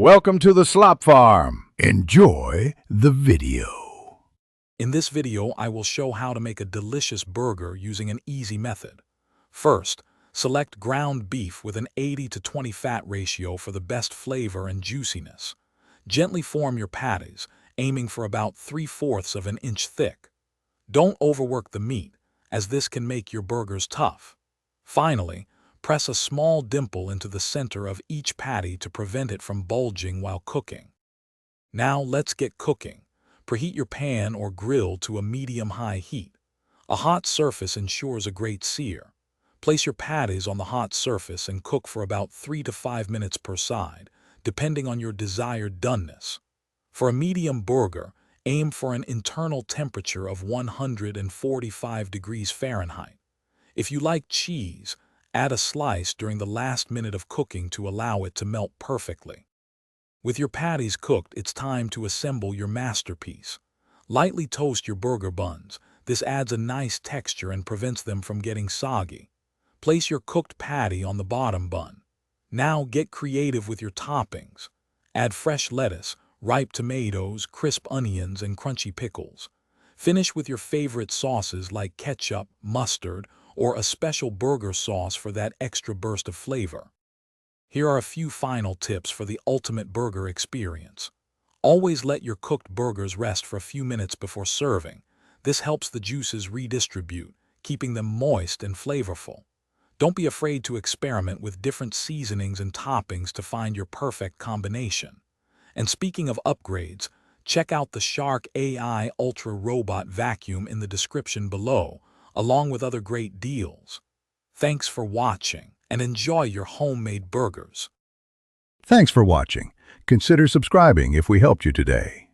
Welcome to the Slop Farm. Enjoy the video. In this video, I will show how to make a delicious burger using an easy method. First, select ground beef with an 80 to 20 fat ratio for the best flavor and juiciness. Gently form your patties, aiming for about 3/4 of an inch thick. Don't overwork the meat, as this can make your burgers tough. Finally, press a small dimple into the center of each patty to prevent it from bulging while cooking. Now let's get cooking. Preheat your pan or grill to a medium-high heat. A hot surface ensures a great sear. Place your patties on the hot surface and cook for about 3 to 5 minutes per side, depending on your desired doneness. For a medium burger, aim for an internal temperature of 145 degrees Fahrenheit. If you like cheese, add a slice during the last minute of cooking to allow it to melt perfectly. With your patties cooked, it's time to assemble your masterpiece. Lightly toast your burger buns. This adds a nice texture and prevents them from getting soggy. Place your cooked patty on the bottom bun. Now get creative with your toppings. Add fresh lettuce, ripe tomatoes, crisp onions, and crunchy pickles. Finish with your favorite sauces like ketchup, mustard, or a special burger sauce for that extra burst of flavor. Here are a few final tips for the ultimate burger experience. Always let your cooked burgers rest for a few minutes before serving. This helps the juices redistribute, keeping them moist and flavorful. Don't be afraid to experiment with different seasonings and toppings to find your perfect combination. And speaking of upgrades, check out the Shark AI Ultra Robot Vacuum in the description below, along with other great deals. Thanks for watching, and enjoy your homemade burgers. Thanks for watching. Consider subscribing if we helped you today.